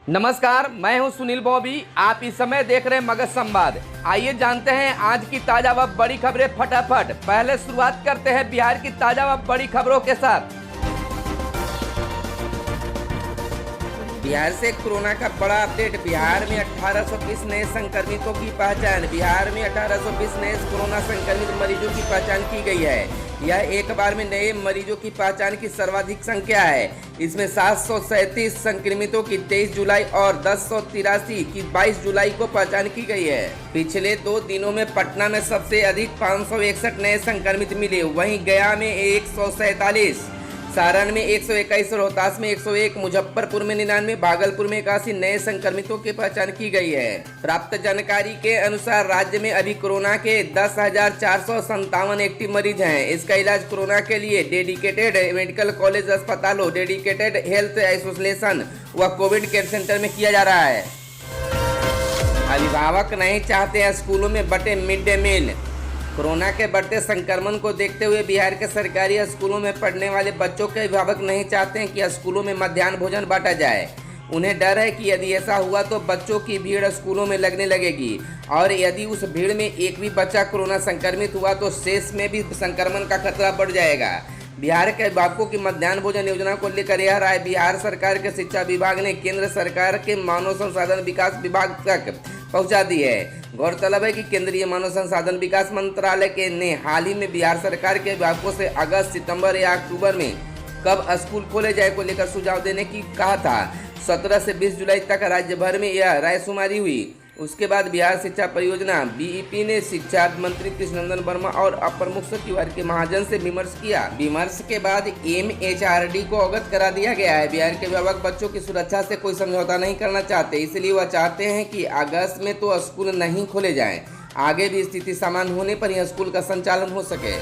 नमस्कार, मैं हूं सुनील बॉबी। आप इस समय देख रहे हैं मगध संवाद। आइए जानते हैं आज की ताजा व बड़ी खबरें फटाफट। पहले शुरुआत करते हैं बिहार की ताजा व बड़ी खबरों के साथ। बिहार से कोरोना का बड़ा अपडेट। बिहार में 1820 नए संक्रमितों की पहचान। बिहार में 1820 नए कोरोना संक्रमित मरीजों की पहचान की गई है। यह एक बार में नए मरीजों की पहचान की सर्वाधिक संख्या है। इसमें 737 संक्रमितों की 23 जुलाई और 1083 की 22 जुलाई को पहचान की गई है। पिछले 2 दिनों में पटना में सबसे अधिक 561 नए संक्रमित मिले। वहीं गया में 147, सारण में 121, रोहतास में 101, मुजफ्फरपुर में 99, भागलपुर में 81 नए संक्रमितों की पहचान की गई है। प्राप्त जानकारी के अनुसार राज्य में अभी कोरोना के 10,457 एक्टिव मरीज हैं। इसका इलाज कोरोना के लिए डेडिकेटेड मेडिकल कॉलेज अस्पतालों, डेडिकेटेड हेल्थ आइसोलेशन व कोविड केयर सेंटर में किया जा रहा है। अभिभावक नहीं चाहते हैं स्कूलों में बंटे मिड डे मील। कोरोना के बढ़ते संक्रमण को देखते हुए बिहार के सरकारी स्कूलों में पढ़ने वाले बच्चों के अभिभावक नहीं चाहते हैं कि स्कूलों में मध्याह्न भोजन बांटा जाए। उन्हें डर है कि यदि ऐसा हुआ तो बच्चों की भीड़ स्कूलों में लगने लगेगी और यदि उस भीड़ में एक भी बच्चा कोरोना संक्रमित हुआ तो शेष में भी संक्रमण का खतरा बढ़ जाएगा। बिहार के अभिभावकों की मध्याह्न भोजन योजना को लेकर यह राय बिहार सरकार के शिक्षा विभाग ने केंद्र सरकार के मानव संसाधन विकास विभाग तक पहुंचा दी है। गौरतलब है कि केंद्रीय मानव संसाधन विकास मंत्रालय ने हाल ही में बिहार सरकार के अभिभावकों से अगस्त, सितंबर या अक्टूबर में कब स्कूल खोले जाए को लेकर सुझाव देने की कहा था। 17 से 20 जुलाई तक राज्य भर में यह रायशुमारी हुई। उसके बाद बिहार शिक्षा परियोजना बीईपी ने शिक्षा मंत्री कृष्णनंदन वर्मा और अपर मुख्य सचिव आर.के. महाजन से विमर्श किया। विमर्श के बाद एमएचआरडी को अवगत करा दिया गया है। बिहार के अभिभावक बच्चों की सुरक्षा से कोई समझौता नहीं करना चाहते, इसलिए वह चाहते हैं कि अगस्त में तो स्कूल नहीं खोले जाएं। आगे भी स्थिति सामान्य होने पर यह स्कूल का संचालन हो सके।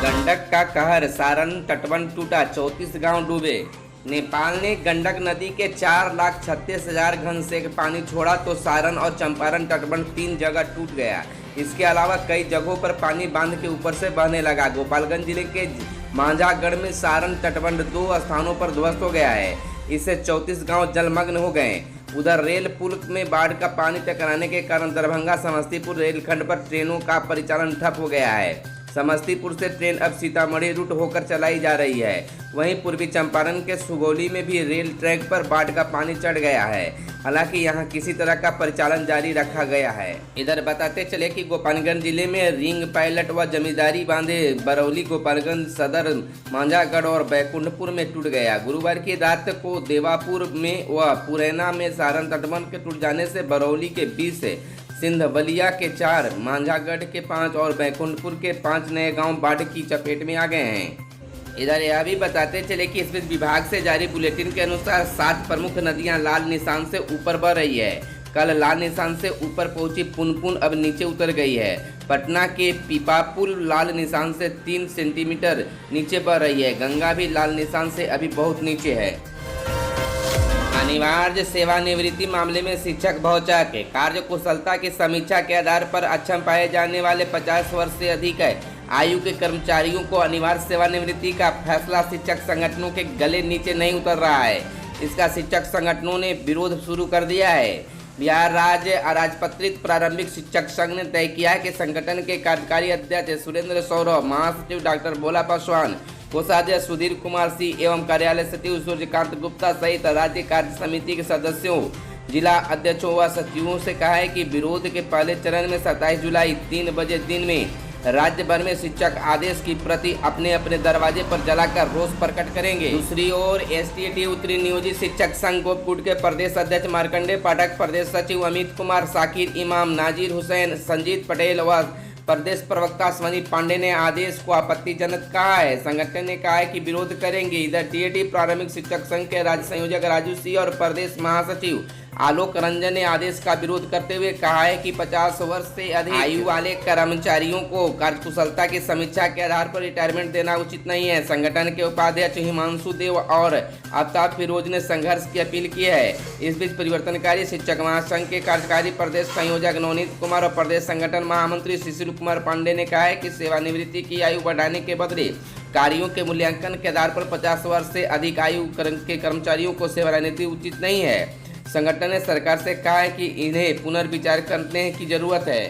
गंडक का कहर, सारण तटबंध टूटा, 34 गाँव डूबे। नेपाल ने गंडक नदी के 4,36,000 घनसेक पानी छोड़ा तो सारण और चंपारण तटबंध 3 जगह टूट गया। इसके अलावा कई जगहों पर पानी बांध के ऊपर से बहने लगा। गोपालगंज जिले के मांझागढ़ में सारण तटबंध 2 स्थानों पर ध्वस्त हो गया है। इससे 34 गांव जलमग्न हो गए। उधर रेल पुल में बाढ़ का पानी टकराने के कारण दरभंगा समस्तीपुर रेलखंड पर ट्रेनों का परिचालन ठप हो गया है। समस्तीपुर से ट्रेन अब सीतामढ़ी रूट होकर चलाई जा रही है। वहीं पूर्वी चंपारण के सुगौली में भी रेल ट्रैक पर बाढ़ का पानी चढ़ गया है। हालांकि यहां किसी तरह का परिचालन जारी रखा गया है। इधर बताते चले कि गोपालगंज जिले में रिंग पायलट व जमींदारी बांधे बरौली, गोपालगंज सदर, मांझागढ़ और बैकुंठपुर में टूट गया। गुरुवार की रात को देवापुर में व पुरैना में सारण तटबंध के टूट जाने से बरौली के 20, सिंधवलिया के 4, मांझागढ़ के 5 और बैकुंठपुर के 5 नए गांव बाढ़ की चपेट में आ गए हैं। इधर यह भी बताते चले कि इस बीच विभाग से जारी बुलेटिन के अनुसार 7 प्रमुख नदियां लाल निशान से ऊपर बह रही है। कल लाल निशान से ऊपर पहुंची पुनपुन अब नीचे उतर गई है। पटना के पीपापुल लाल निशान से 3 सेंटीमीटर नीचे बह रही है। गंगा भी लाल निशान से अभी बहुत नीचे है। अनिवार्य सेवानिवृत्ति मामले में शिक्षक भौचक। कार्य कुशलता की समीक्षा के आधार पर अक्षम पाए जाने वाले 50 वर्ष से अधिक आयु के कर्मचारियों को अनिवार्य सेवानिवृत्ति का फैसला शिक्षक संगठनों के गले नीचे नहीं उतर रहा है। इसका शिक्षक संगठनों ने विरोध शुरू कर दिया है। बिहार राज्य अराजपत्रित प्रारंभिक शिक्षक संघ ने तय किया है कि संगठन के कार्यकारी अध्यक्ष सुरेंद्र सौरभ, महासचिव डॉक्टर भोला पासवान, कोषाध्यक्ष सुधीर कुमार सिंह एवं कार्यालय सचिव सूर्यकांत गुप्ता सहित राज्य कार्य समिति के सदस्यों, जिला अध्यक्षों व सचिवों से कहा है कि विरोध के पहले चरण में 27 जुलाई 3 बजे दिन में राज्य भर में शिक्षक आदेश की प्रति अपने अपने दरवाजे पर जलाकर रोष प्रकट करेंगे। दूसरी ओर एसटीटी उत्तरी नियोजित शिक्षक संघ गोपकुट के प्रदेश अध्यक्ष मार्कंडेय पाठक, प्रदेश सचिव अमित कुमार, साकिर इमाम, नाजिर हुसैन, संजीत पटेल व प्रदेश प्रवक्ता स्वनी पांडे ने आदेश को आपत्तिजनक कहा है। संगठन ने कहा है कि विरोध करेंगे। इधर टीएटी प्रारंभिक शिक्षक संघ के राज्य संयोजक राजू सिंह और प्रदेश महासचिव आलोक रंजन ने आदेश का विरोध करते हुए कहा है कि 50 वर्ष से अधिक आयु वाले कर्मचारियों को कार्यकुशलता की समीक्षा के आधार पर रिटायरमेंट देना उचित नहीं है। संगठन के उपाध्यक्ष हिमांशु देव और आफ्ताब फिरोज ने संघर्ष की अपील की है। इस बीच परिवर्तनकारी शिक्षक महासंघ के कार्यकारी प्रदेश संयोजक नवनीत कुमार और प्रदेश संगठन महामंत्री शिशिर कुमार पांडे ने कहा है कि सेवानिवृत्ति की आयु बढ़ाने के बदले कार्यों के मूल्यांकन के आधार पर 50 वर्ष से अधिक आयु के कर्मचारियों को सेवानिवृत्ति उचित नहीं है। संगठन ने सरकार से कहा है कि इन्हें पुनर्विचार करने की जरूरत है।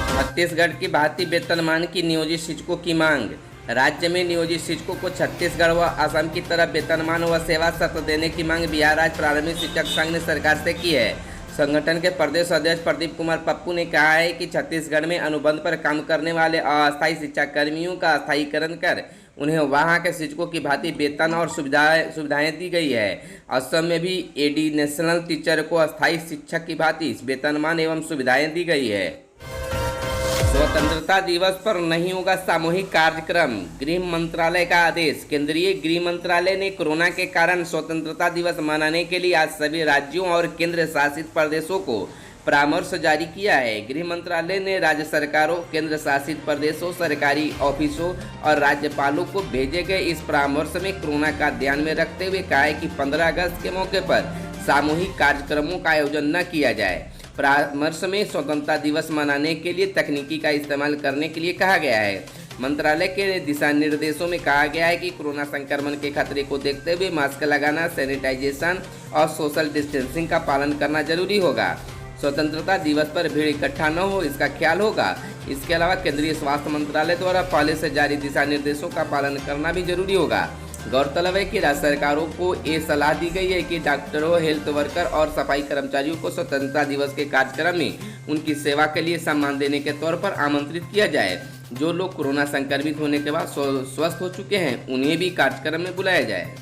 छत्तीसगढ़ की भांति वेतनमान की नियोजित शिक्षकों की मांग। राज्य में नियोजित शिक्षकों को छत्तीसगढ़ व असम की तरह वेतनमान व सेवा सत्र देने की मांग बिहार राज्य प्राथमिक शिक्षक संघ ने सरकार से की है। संगठन के प्रदेश अध्यक्ष प्रदीप कुमार पप्पू ने कहा है कि छत्तीसगढ़ में अनुबंध पर काम करने वाले अस्थायी शिक्षा कर्मियों का स्थायीकरण कर उन्हें वहां के शिक्षकों की भांति वेतन और सुविधाएं दी गई है। असम में भी एडिशनल टीचर को अस्थायी शिक्षक की भांति वेतनमान एवं सुविधाएं दी गई है। स्वतंत्रता दिवस पर नहीं होगा सामूहिक कार्यक्रम, गृह मंत्रालय का आदेश। केंद्रीय गृह मंत्रालय ने कोरोना के कारण स्वतंत्रता दिवस मनाने के लिए आज सभी राज्यों और केंद्र शासित प्रदेशों को परामर्श जारी किया है। गृह मंत्रालय ने राज्य सरकारों, केंद्र शासित प्रदेशों, सरकारी ऑफिसों और राज्यपालों को भेजे गए इस परामर्श में कोरोना का ध्यान में रखते हुए कहा है कि 15 अगस्त के मौके पर सामूहिक कार्यक्रमों का आयोजन न किया जाए। परामर्श में स्वतंत्रता दिवस मनाने के लिए तकनीकी का इस्तेमाल करने के लिए कहा गया है। मंत्रालय के दिशा निर्देशों में कहा गया है कि कोरोना संक्रमण के खतरे को देखते हुए मास्क लगाना, सैनिटाइजेशन और सोशल डिस्टेंसिंग का पालन करना जरूरी होगा। स्वतंत्रता दिवस पर भीड़ इकट्ठा न हो, इसका ख्याल होगा। इसके अलावा केंद्रीय स्वास्थ्य मंत्रालय द्वारा पहले से जारी दिशा निर्देशों का पालन करना भी जरूरी होगा। गौरतलब है कि राज्य सरकारों को ये सलाह दी गई है कि डॉक्टरों, हेल्थ वर्कर और सफाई कर्मचारियों को स्वतंत्रता दिवस के कार्यक्रम में उनकी सेवा के लिए सम्मान देने के तौर पर आमंत्रित किया जाए। जो लोग कोरोना संक्रमित होने के बाद स्वस्थ हो चुके हैं उन्हें भी कार्यक्रम में बुलाया जाए।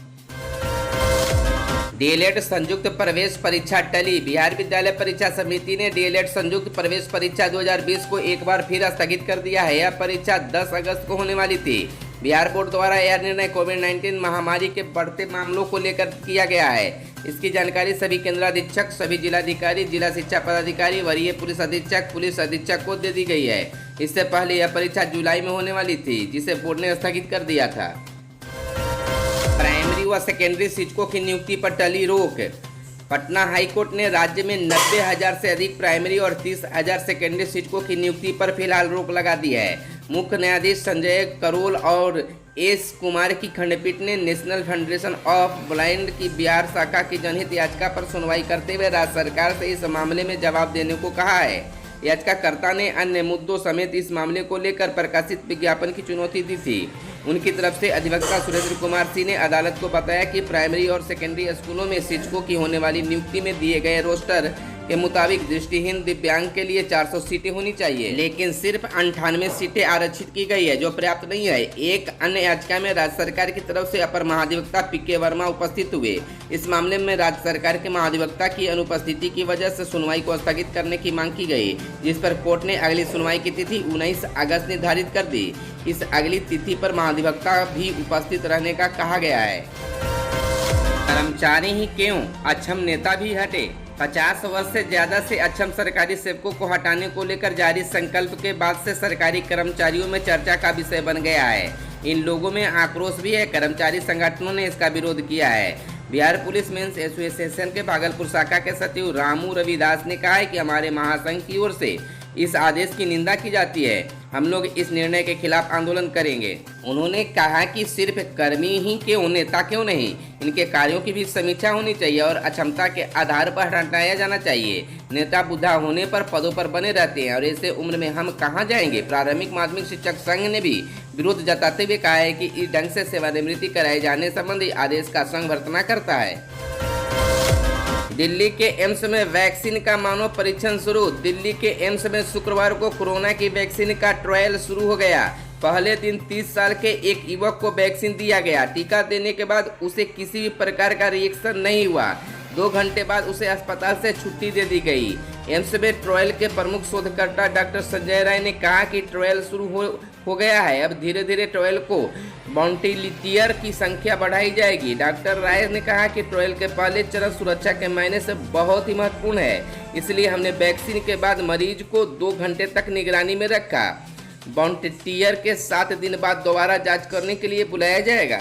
डीएलएड संयुक्त प्रवेश परीक्षा टली। बिहार विद्यालय परीक्षा समिति ने डीएलएड संयुक्त प्रवेश परीक्षा 2020 को एक बार फिर स्थगित कर दिया है। यह परीक्षा 10 अगस्त को होने वाली थी। बिहार बोर्ड द्वारा यह निर्णय कोविड-19 महामारी के बढ़ते मामलों को लेकर किया गया है। इसकी जानकारी सभी केंद्राधीक्षक, सभी जिलाधिकारी, जिला शिक्षा पदाधिकारी, वरीय पुलिस अधीक्षक को दे दी गई है। इससे पहले यह परीक्षा जुलाई में होने वाली थी, जिसे बोर्ड ने स्थगित कर दिया था। प्राइमरी व सेकेंडरी शिक्षकों की नियुक्ति पर टली रोक। पटना हाईकोर्ट ने राज्य में 90,000 से अधिक प्राइमरी और 30,000 सेकेंडरी शिक्षकों की नियुक्ति पर फिलहाल रोक लगा दी है। मुख्य न्यायाधीश संजय करोल और एस कुमार की खंडपीठ ने नेशनल फेडरेशन ऑफ ब्लाइंड की बिहार शाखा की जनहित याचिका पर सुनवाई करते हुए राज्य सरकार से इस मामले में जवाब देने को कहा है। याचिकाकर्ता ने अन्य मुद्दों समेत इस मामले को लेकर प्रकाशित विज्ञापन की चुनौती दी थी। उनकी तरफ से अधिवक्ता सुरेंद्र कुमार सिंह ने अदालत को बताया कि प्राइमरी और सेकेंडरी स्कूलों में शिक्षकों की होने वाली नियुक्ति में दिए गए रोस्टर के मुताबिक दृष्टिहीन दिव्यांग के लिए 400 सीटें होनी चाहिए, लेकिन सिर्फ 98 सीटें आरक्षित की गई है, जो पर्याप्त नहीं है। एक अन्य याचिका में राज्य सरकार की तरफ से अपर महाधिवक्ता पीके वर्मा उपस्थित हुए। इस मामले में राज्य सरकार के महाधिवक्ता की अनुपस्थिति की वजह से सुनवाई को स्थगित करने की मांग की गई, जिस पर कोर्ट ने अगली सुनवाई की तिथि 19 अगस्त निर्धारित कर दी। इस अगली तिथि पर महाधिवक्ता भी उपस्थित रहने का कहा गया है। कर्मचारी ही क्यों, अक्षम नेता भी हटे। 50 वर्ष से ज्यादा से अक्षम सरकारी सेवकों को हटाने को लेकर जारी संकल्प के बाद से सरकारी कर्मचारियों में चर्चा का विषय बन गया है। इन लोगों में आक्रोश भी है। कर्मचारी संगठनों ने इसका विरोध किया है। बिहार पुलिस मेंस एसोसिएशन के भागलपुर शाखा के सचिव रामू रविदास ने कहा है कि हमारे महासंघ की ओर से इस आदेश की निंदा की जाती है। हम लोग इस निर्णय के खिलाफ आंदोलन करेंगे। उन्होंने कहा कि सिर्फ कर्मी ही क्यों, नेता क्यों नहीं, इनके कार्यों की भी समीक्षा होनी चाहिए और अक्षमता के आधार पर हटाया जाना चाहिए। नेता बुढ़ा होने पर पदों पर बने रहते हैं और ऐसे उम्र में हम कहां जाएंगे। प्राथमिक माध्यमिक शिक्षक संघ ने भी विरोध जताते हुए कहा है कि इस ढंग से सेवानिवृत्ति कराए जाने संबंधी आदेश का संघ भर्त्सना करता है। दिल्ली के एम्स में वैक्सीन का मानव परीक्षण शुरू। दिल्ली के एम्स में शुक्रवार को कोरोना की वैक्सीन का ट्रायल शुरू हो गया। पहले दिन 30 साल के एक युवक को वैक्सीन दिया गया। टीका देने के बाद उसे किसी भी प्रकार का रिएक्शन नहीं हुआ। 2 घंटे बाद उसे अस्पताल से छुट्टी दे दी गई। एम्स में ट्रायल के प्रमुख शोधकर्ता डॉक्टर संजय राय ने कहा कि ट्रायल शुरू हो गया है। अब धीरे धीरे ट्रायल को वॉलंटियर की संख्या बढ़ाई जाएगी। डॉक्टर राय ने कहा कि ट्रायल के पहले चरण सुरक्षा के मायने से बहुत ही महत्वपूर्ण है, इसलिए हमने वैक्सीन के बाद मरीज को 2 घंटे तक निगरानी में रखा। वॉलंटियर के 7 दिन बाद दोबारा जांच करने के लिए बुलाया जाएगा।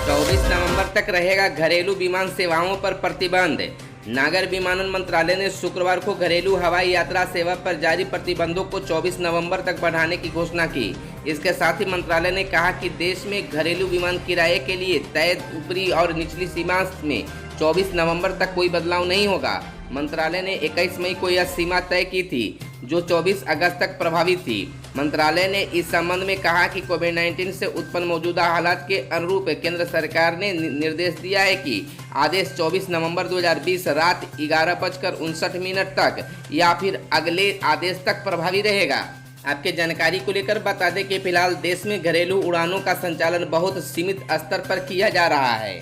24 नवंबर तक रहेगा घरेलू विमान सेवाओं पर प्रतिबंध। नागर विमानन मंत्रालय ने शुक्रवार को घरेलू हवाई यात्रा सेवा पर जारी प्रतिबंधों को 24 नवंबर तक बढ़ाने की घोषणा की। इसके साथ ही मंत्रालय ने कहा कि देश में घरेलू विमान किराए के लिए तय ऊपरी और निचली सीमा में 24 नवंबर तक कोई बदलाव नहीं होगा। मंत्रालय ने 21 मई को यह सीमा तय की थी, जो 24 अगस्त तक प्रभावी थी। मंत्रालय ने इस संबंध में कहा कि कोविड-19 से उत्पन्न मौजूदा हालात के अनुरूप केंद्र सरकार ने निर्देश दिया है कि आदेश 24 नवंबर 2020 रात 11:59 तक या फिर अगले आदेश तक प्रभावी रहेगा। आपके जानकारी को लेकर बता दें कि फिलहाल देश में घरेलू उड़ानों का संचालन बहुत सीमित स्तर पर किया जा रहा है।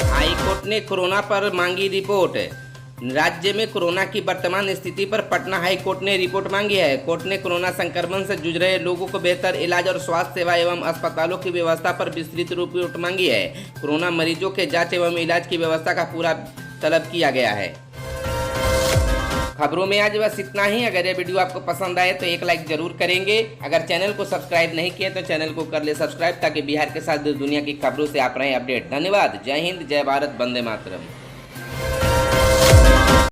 हाई कोर्ट ने कोरोना पर मांगी रिपोर्ट। राज्य में कोरोना की वर्तमान स्थिति पर पटना हाई कोर्ट ने रिपोर्ट मांगी है। कोर्ट ने कोरोना संक्रमण से जूझ रहे लोगों को बेहतर इलाज और स्वास्थ्य सेवा एवं अस्पतालों की व्यवस्था पर विस्तृत रिपोर्ट मांगी है। कोरोना मरीजों के जांच एवं इलाज की व्यवस्था का पूरा तलब किया गया है। खबरों में आज बस इतना ही। अगर ये वीडियो आपको पसंद आए तो एक लाइक जरूर करेंगे। अगर चैनल को सब्सक्राइब नहीं किया तो चैनल को कर ले सब्सक्राइब, ताकि बिहार के साथ दुनिया की खबरों से आप रहें अपडेट। धन्यवाद। जय हिंद, जय भारत, वंदे मातरम।